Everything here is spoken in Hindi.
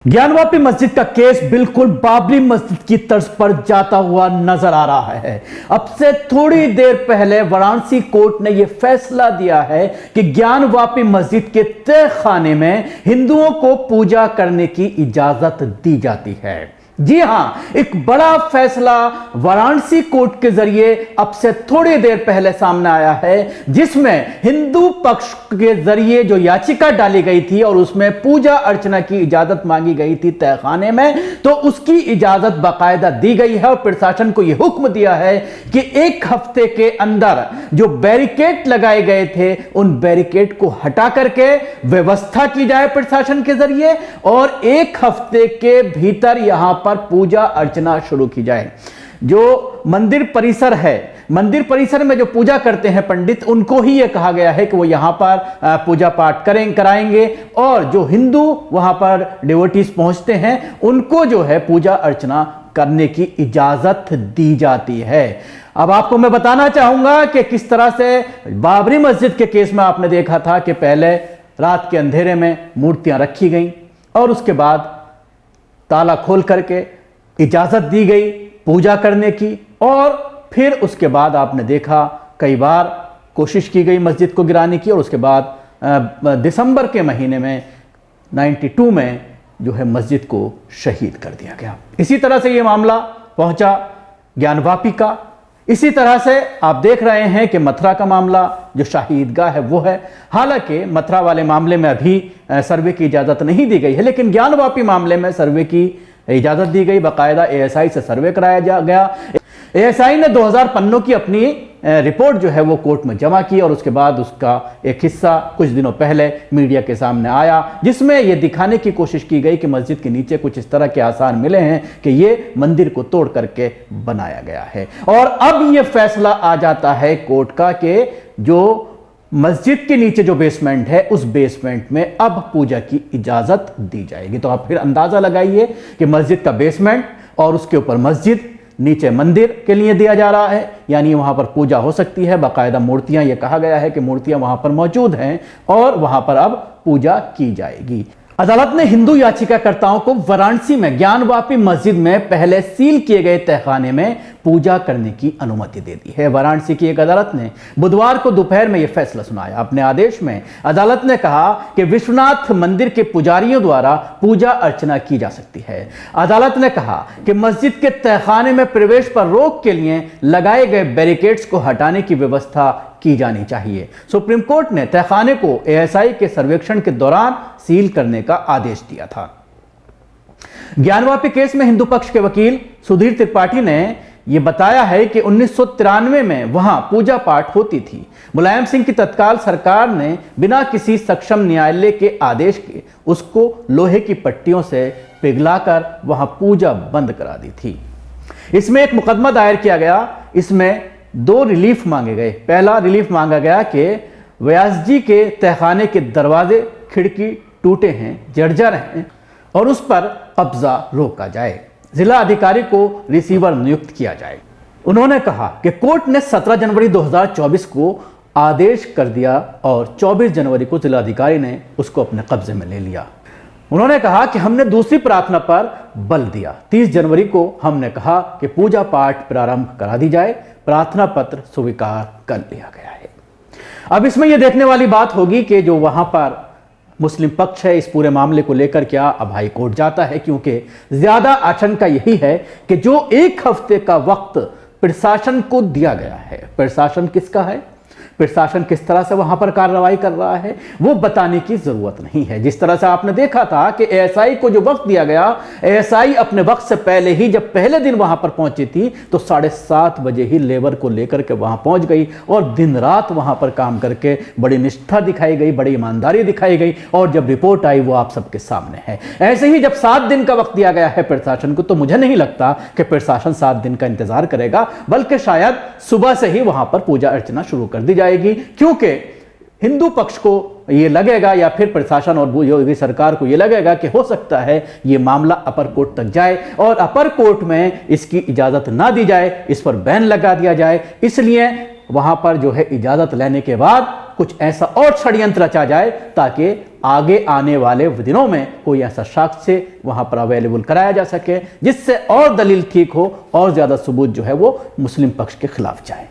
ज्ञानवापी मस्जिद का केस बिल्कुल बाबरी मस्जिद की तर्ज पर जाता हुआ नजर आ रहा है। अब से थोड़ी देर पहले वाराणसी कोर्ट ने यह फैसला दिया है कि ज्ञानवापी मस्जिद के तहखाने में हिंदुओं को पूजा करने की इजाजत दी जाती है। जी हां, एक बड़ा फैसला वाराणसी कोर्ट के जरिए अब से थोड़ी देर पहले सामने आया है, जिसमें हिंदू पक्ष के जरिए जो याचिका डाली गई थी और उसमें पूजा अर्चना की इजाजत मांगी गई थी तहखाने में, तो उसकी इजाजत बाकायदा दी गई है और प्रशासन को यह हुक्म दिया है कि एक हफ्ते के अंदर जो बैरिकेड लगाए गए थे उन बैरिकेड को हटा करके व्यवस्था की जाए प्रशासन के जरिए और एक हफ्ते के भीतर यहां पर पूजा अर्चना शुरू की जाए। जो मंदिर परिसर है, मंदिर परिसर में जो पूजा करते हैं पंडित, उनको ही यह कहा गया है कि वो यहां पर पूजा पाठ कराएंगे और जो हिंदू वहां पर डिवोटीज पहुंचते हैं उनको जो है पूजा अर्चना करने की इजाजत दी जाती है। अब आपको मैं बताना चाहूंगा कि किस तरह से बाबरी मस्जिद के केस में आपने देखा था कि पहले रात के अंधेरे में मूर्तियां रखी गई और उसके बाद ताला खोल करके इजाजत दी गई पूजा करने की और फिर उसके बाद आपने देखा कई बार कोशिश की गई मस्जिद को गिराने की और उसके बाद दिसंबर के महीने में 92 में जो है मस्जिद को शहीद कर दिया गया। इसी तरह से यह मामला पहुंचा ज्ञानवापी का। इसी तरह से आप देख रहे हैं कि मथुरा का मामला जो शाही ईदगाह है वो है। हालांकि मथुरा वाले मामले में अभी सर्वे की इजाज़त नहीं दी गई है, लेकिन ज्ञानवापी मामले में सर्वे की इजाज़त दी गई। बाकायदा एएसआई से सर्वे कराया गया। एएसआई ने 2000 पन्नों की अपनी रिपोर्ट जो है वो कोर्ट में जमा की और उसके बाद उसका एक हिस्सा कुछ दिनों पहले मीडिया के सामने आया, जिसमें यह दिखाने की कोशिश की गई कि मस्जिद के नीचे कुछ इस तरह के आसार मिले हैं कि यह मंदिर को तोड़ करके बनाया गया है। और अब यह फैसला आ जाता है कोर्ट का कि जो मस्जिद के नीचे जो बेसमेंट है उस बेसमेंट में अब पूजा की इजाजत दी जाएगी। तो आप फिर अंदाजा लगाइए कि मस्जिद का बेसमेंट और उसके ऊपर मस्जिद, नीचे मंदिर के लिए दिया जा रहा है, यानी वहां पर पूजा हो सकती है। बाकायदा मूर्तियां, यह कहा गया है कि मूर्तियां वहां पर मौजूद हैं और वहां पर अब पूजा की जाएगी। अदालत ने हिंदू याचिकाकर्ताओं को वाराणसी में ज्ञानवापी मस्जिद में पहले सील किए गए तहखाने में पूजा करने की अनुमति दे दी है। वाराणसी की एक अदालत ने बुधवार को दोपहर में यह फैसला सुनाया। अपने आदेश में अदालत ने कहा कि विश्वनाथ मंदिर के पुजारियों द्वारा पूजा अर्चना की जा सकती है। अदालत ने कहा कि मस्जिद के तहखाने में प्रवेश पर रोक के लिए लगाए गए बैरिकेड्स को हटाने की व्यवस्था की जानी चाहिए। सुप्रीम कोर्ट ने तहखाने को एएसआई के सर्वेक्षण के दौरान सील करने का आदेश दिया था। ज्ञानवापी केस में हिंदू पक्ष के वकील सुधीर त्रिपाठी ने यह बताया है कि 1993 में वहां पूजा पाठ होती थी। मुलायम सिंह की तत्काल सरकार ने बिना किसी सक्षम न्यायालय के आदेश के उसको लोहे की पट्टियों से पिघलाकर वहां पूजा बंद करा दी थी। इसमें एक मुकदमा दायर किया गया। इसमें 2 रिलीफ मांगे गए। पहला रिलीफ मांगा गया कि व्यास जी के तहखाने के दरवाजे खिड़की टूटे हैं, जर्जर हैं और उस पर कब्जा रोका जाए। जिला अधिकारी को रिसीवर नियुक्त किया जाए। उन्होंने कहा कि कोर्ट ने 17 जनवरी 2024 को आदेश कर दिया और 24 जनवरी को जिला अधिकारी ने उसको अपने कब्जे में ले लिया। उन्होंने कहा कि हमने दूसरी प्रार्थना पर बल दिया। 30 जनवरी को हमने कहा कि पूजा पाठ प्रारंभ करा दी जाए। प्रार्थना पत्र स्वीकार कर लिया गया है। अब इसमें यह देखने वाली बात होगी कि जो वहां पर मुस्लिम पक्ष है इस पूरे मामले को लेकर क्या अब हाई कोर्ट जाता है, क्योंकि ज्यादा आशंका यही है कि जो एक हफ्ते का वक्त प्रशासन को दिया गया है, प्रशासन किसका है, प्रशासन किस तरह से वहां पर कार्रवाई कर रहा है वो बताने की जरूरत नहीं है। जिस तरह से आपने देखा था कि एएसआई को जो वक्त दिया गया, एएसआई अपने वक्त से पहले ही जब पहले दिन वहां पर पहुंची थी तो 7:30 बजे ही लेबर को लेकर के वहां पहुंच गई और दिन रात वहां पर काम करके बड़ी निष्ठा दिखाई गई, बड़ी ईमानदारी दिखाई गई और जब रिपोर्ट आई वो आप सबके सामने है। ऐसे ही जब 7 दिन का वक्त दिया गया है प्रशासन को, तो मुझे नहीं लगता कि प्रशासन 7 दिन का इंतजार करेगा, बल्कि शायद सुबह से ही वहां पर पूजा अर्चना शुरू कर दी जाएगी, क्योंकि हिंदू पक्ष को यह लगेगा या फिर प्रशासन और योगी सरकार को यह लगेगा कि हो सकता है यह मामला अपर कोर्ट तक जाए और अपर कोर्ट में इसकी इजाजत ना दी जाए, इस पर बैन लगा दिया जाए। इसलिए वहां पर जो है इजाजत लेने के बाद कुछ ऐसा और षड्यंत्र रचा जाए ताकि आगे आने वाले दिनों में कोई ऐसा साक्ष्य वहां पर अवेलेबल कराया जा सके जिससे और दलील ठीक हो और ज्यादा सबूत जो है वो मुस्लिम पक्ष के खिलाफ जाए।